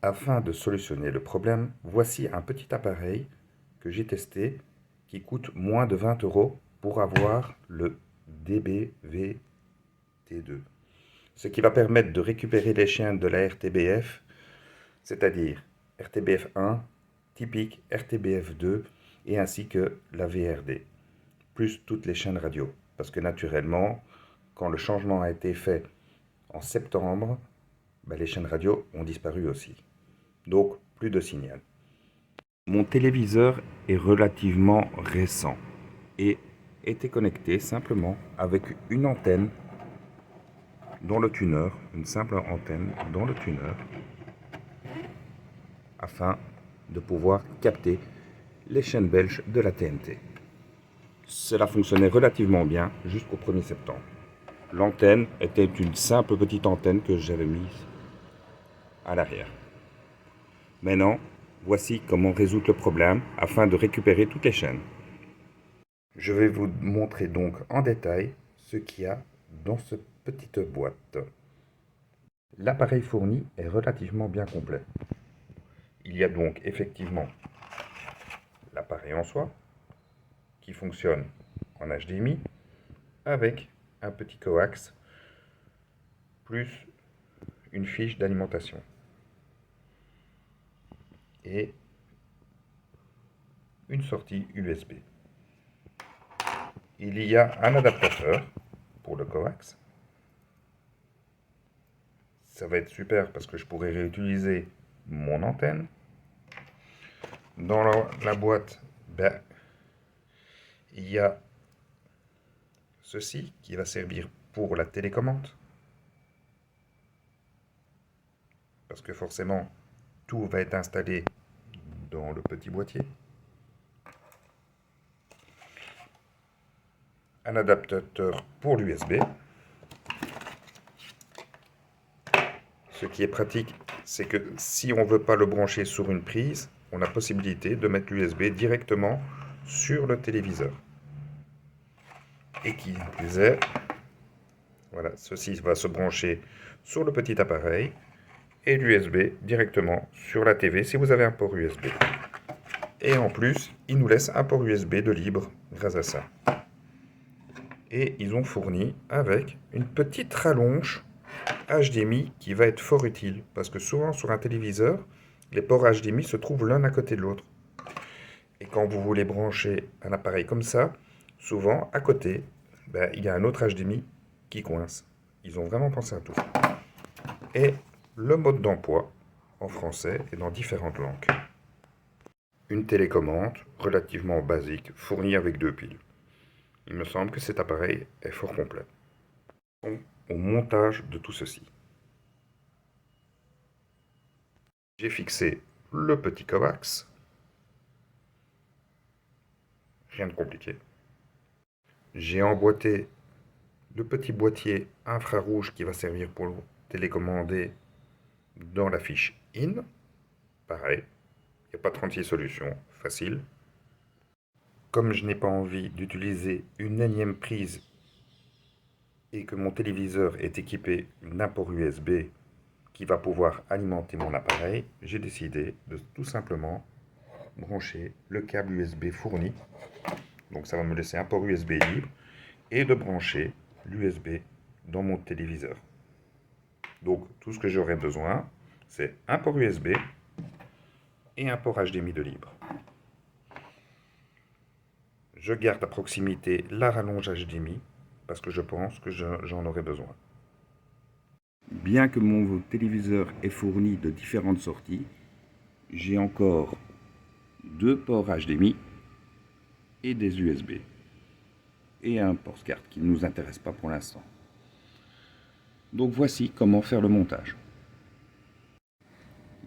Afin de solutionner le problème, voici un petit appareil que j'ai testé qui coûte moins de 20 € pour avoir le DBVT2. Ce qui va permettre de récupérer les chaînes de la RTBF, c'est-à-dire RTBF1, typique RTBF2 et ainsi que la VRD, plus toutes les chaînes radio. Parce que naturellement, quand le changement a été fait en septembre, les chaînes radio ont disparu aussi. Donc, plus de signal. Mon téléviseur est relativement récent et était connecté simplement avec une antenne dans le tuner, une simple antenne dans le tuner, afin de pouvoir capter les chaînes belges de la TNT. Cela fonctionnait relativement bien jusqu'au 1er septembre. L'antenne était une simple petite antenne que j'avais mise à l'arrière. Maintenant, voici comment résoudre le problème afin de récupérer toutes les chaînes. Je vais vous montrer donc en détail ce qu'il y a dans cette petite boîte. L'appareil fourni est relativement bien complet. Il y a donc effectivement l'appareil en soi qui fonctionne en HDMI avec un petit coax plus une fiche d'alimentation et une sortie USB. Il y a un adaptateur pour le coax. Ça va être super parce que je pourrais réutiliser mon antenne. Dans la boîte, il y a ceci qui va servir pour la télécommande. Parce que forcément, tout va être installé dans le petit boîtier. Un adaptateur pour l'USB. Ce qui est pratique, c'est que si on ne veut pas le brancher sur une prise, on a possibilité de mettre l'USB directement sur le téléviseur. Et qui plus est, voilà, ceci va se brancher sur le petit appareil et l'USB directement sur la TV si vous avez un port USB. Et en plus, ils nous laissent un port USB de libre grâce à ça. Et ils ont fourni avec une petite rallonge HDMI qui va être fort utile. Parce que souvent sur un téléviseur, les ports HDMI se trouvent l'un à côté de l'autre. Et quand vous voulez brancher un appareil comme ça, souvent à côté, il y a un autre HDMI qui coince. Ils ont vraiment pensé à tout. Et le mode d'emploi en français et dans différentes langues. Une télécommande relativement basique fournie avec 2 piles. Il me semble que cet appareil est fort complet. Au montage de tout ceci. J'ai fixé le petit coax. Rien de compliqué. J'ai emboîté le petit boîtier infrarouge qui va servir pour télécommander dans la fiche IN. Pareil, il n'y a pas 36 solutions, facile. Comme je n'ai pas envie d'utiliser une énième prise et que mon téléviseur est équipé d'un port USB qui va pouvoir alimenter mon appareil, j'ai décidé de tout simplement brancher le câble USB fourni. Donc ça va me laisser un port USB libre et de brancher l'USB dans mon téléviseur. Donc tout ce que j'aurai besoin, c'est un port USB et un port HDMI de libre. Je garde à proximité la rallonge HDMI parce que je pense que j'en aurai besoin. Bien que mon téléviseur est fourni de différentes sorties, j'ai encore 2 ports HDMI et des USB. Et un port SCART qui ne nous intéresse pas pour l'instant. Donc voici comment faire le montage.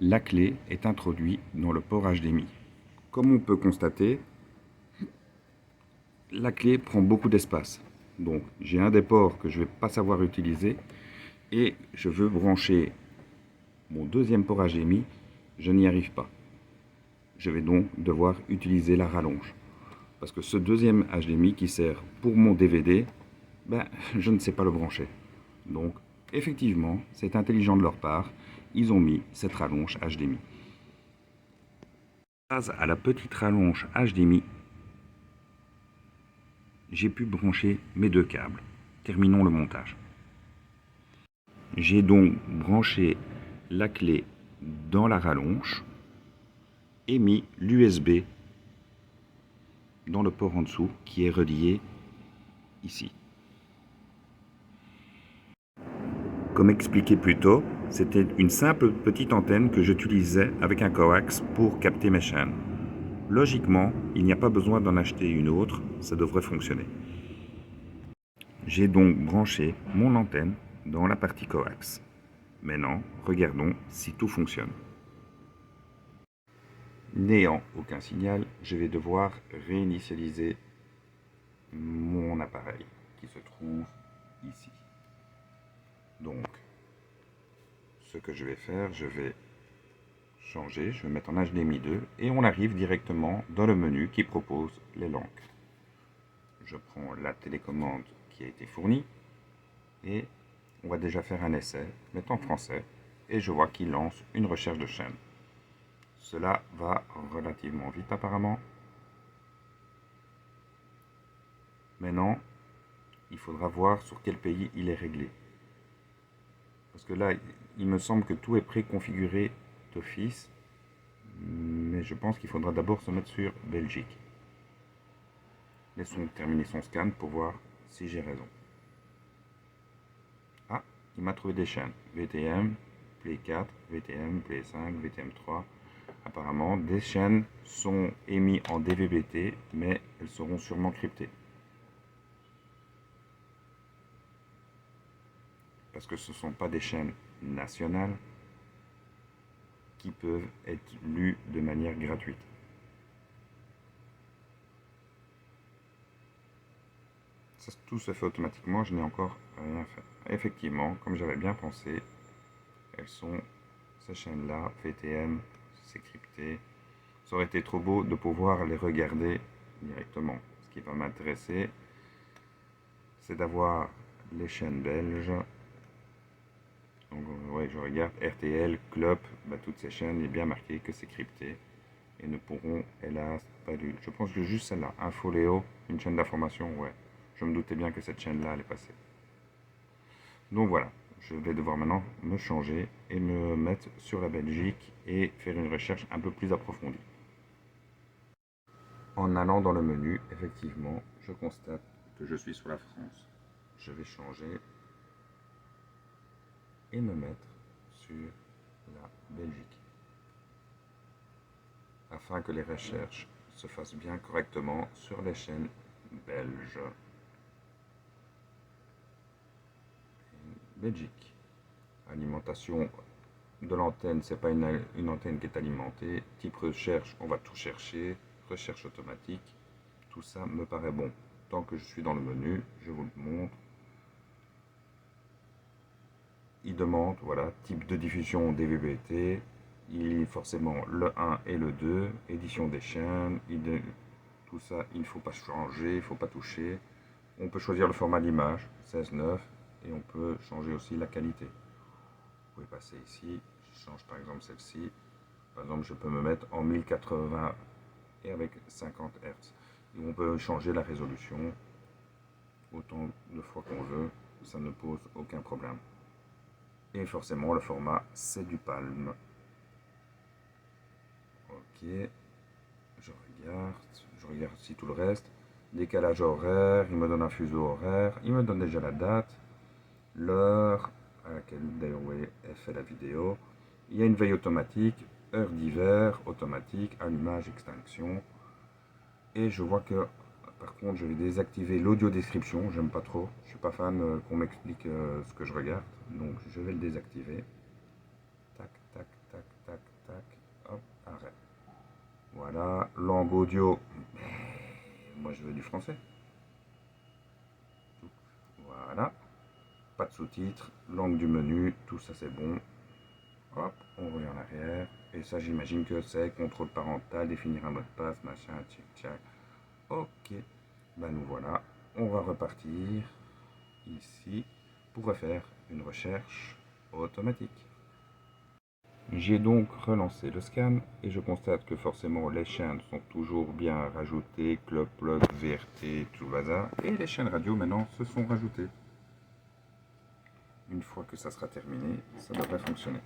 La clé est introduite dans le port HDMI. Comme on peut constater, la clé prend beaucoup d'espace. Donc j'ai un des ports que je ne vais pas savoir utiliser et je veux brancher mon deuxième port HDMI, je n'y arrive pas. Je vais donc devoir utiliser la rallonge. Parce que ce deuxième HDMI qui sert pour mon DVD, je ne sais pas le brancher. Donc effectivement, c'est intelligent de leur part ils ont mis cette rallonge HDMI. Grâce à la petite rallonge HDMI, j'ai pu brancher mes deux câbles. Terminons le montage. J'ai donc branché la clé dans la rallonge et mis l'USB dans le port en dessous qui est relié ici. Comme expliqué plus tôt, c'était une simple petite antenne que j'utilisais avec un coax pour capter mes chaînes. Logiquement, il n'y a pas besoin d'en acheter une autre, ça devrait fonctionner. J'ai donc branché mon antenne dans la partie coax. Maintenant, regardons si tout fonctionne. N'ayant aucun signal, je vais devoir réinitialiser mon appareil qui se trouve ici. Donc, ce que je vais faire, je vais changer, je vais mettre en HDMI 2 et on arrive directement dans le menu qui propose les langues. Je prends la télécommande qui a été fournie et on va déjà faire un essai, mettre en français et je vois qu'il lance une recherche de chaîne. Cela va relativement vite apparemment. Maintenant, il faudra voir sur quel pays il est réglé. Parce que là, il me semble que tout est préconfiguré d'office, mais je pense qu'il faudra d'abord se mettre sur Belgique. Laissons terminer son scan pour voir si j'ai raison. Ah, il m'a trouvé des chaînes. VTM, Play 4, VTM, Play 5, VTM 3. Apparemment, des chaînes sont émises en DVB-T, mais elles seront sûrement cryptées. Parce que ce ne sont pas des chaînes nationales qui peuvent être lues de manière gratuite. Ça, tout se fait automatiquement, je n'ai encore rien fait. Effectivement, comme j'avais bien pensé, elles sont ces chaînes-là, VTM, c'est crypté. Ça aurait été trop beau de pouvoir les regarder directement. Ce qui va m'intéresser, c'est d'avoir les chaînes belges. Donc, ouais, je regarde RTL, Club, bah, toutes ces chaînes, il est bien marqué que c'est crypté et ne pourront, hélas, pas lu. Je pense que juste celle-là, Infoléo, une chaîne d'information, ouais. Je me doutais bien que cette chaîne-là allait passer. Donc voilà, je vais devoir maintenant me changer et me mettre sur la Belgique et faire une recherche un peu plus approfondie. En allant dans le menu, effectivement, je constate que je suis sur la France. Je vais changer et me mettre sur la Belgique, afin que les recherches se fassent bien correctement sur les chaînes belges. Belgique. Alimentation de l'antenne, c'est pas une antenne qui est alimentée. Type recherche, on va tout chercher. Recherche automatique. Tout ça me paraît bon. Tant que je suis dans le menu, je vous le montre. Il demande, voilà, type de diffusion DVB-T. Il y a forcément le 1 et le 2. Édition des chaînes. Tout ça, il ne faut pas changer, il ne faut pas toucher. On peut choisir le format d'image, 16:9. Et on peut changer aussi la qualité. Vous pouvez passer ici, je change par exemple celle-ci. Par exemple, je peux me mettre en 1080 et avec 50 Hz. Et on peut changer la résolution autant de fois qu'on veut, ça ne pose aucun problème. Et forcément, le format, c'est du Palm. Ok, je regarde aussi tout le reste. Décalage horaire, il me donne un fuseau horaire, il me donne déjà la date, l'heure à laquelle Dayaway a fait la vidéo. Il y a une veille automatique, heure d'hiver, automatique, allumage, extinction. Et je vois que, par contre, je vais désactiver l'audio description, j'aime pas trop. Je suis pas fan qu'on m'explique ce que je regarde, donc je vais le désactiver. Tac, tac, tac, tac, tac, hop, arrêt. Voilà, langue audio, moi je veux du français. Voilà, pas de sous-titres, langue du menu, tout ça c'est bon. Hop, on revient en arrière. Et ça, j'imagine que c'est contrôle parental, définir un mot de passe, machin, tchic, tchac. Ok, ben nous voilà. On va repartir ici pour refaire une recherche automatique. J'ai donc relancé le scan et je constate que forcément les chaînes sont toujours bien rajoutées, Club Plug, VRT, tout le bazar, et les chaînes radio maintenant se sont rajoutées. Une fois que ça sera terminé, ça devrait fonctionner.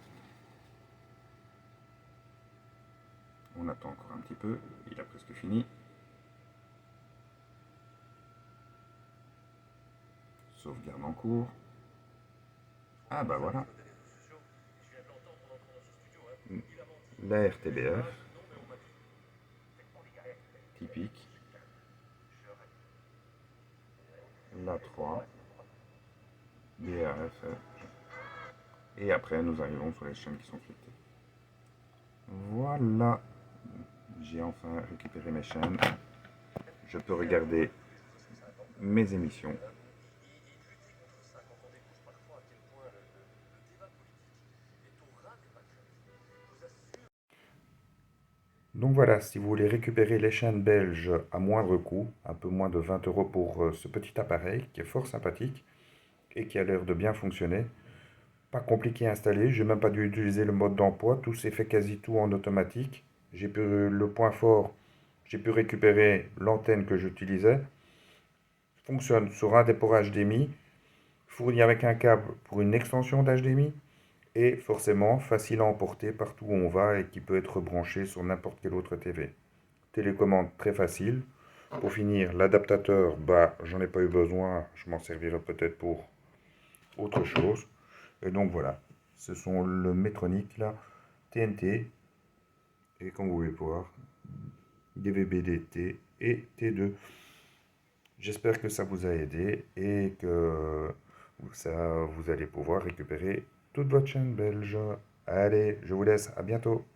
On attend encore un petit peu, il a presque fini. Sauvegarde en cours. Ah bah voilà. La RTBF. Typique. La 3. DRF. Et après nous arrivons sur les chaînes qui sont flétées. Voilà. J'ai enfin récupéré mes chaînes. Je peux regarder mes émissions. Donc voilà, si vous voulez récupérer les chaînes belges à moindre coût, un peu moins de 20 € pour ce petit appareil qui est fort sympathique et qui a l'air de bien fonctionner. Pas compliqué à installer, j'ai même pas dû utiliser le mode d'emploi, tout s'est fait quasi tout en automatique. J'ai pu, le point fort, j'ai pu récupérer l'antenne que j'utilisais. Fonctionne sur un des ports HDMI, fourni avec un câble pour une extension d'HDMI et forcément facile à emporter partout où on va et qui peut être branché sur n'importe quelle autre TV. Télécommande très facile. Pour finir, l'adaptateur, bah j'en ai pas eu besoin, je m'en servirai peut-être pour autre chose. Et donc voilà, ce sont le Metronic là, TNT, et comme vous pouvez voir, DVB-DT et T2. J'espère que ça vous a aidé et que vous allez pouvoir récupérer toute votre chaîne belge. Allez, je vous laisse, à bientôt.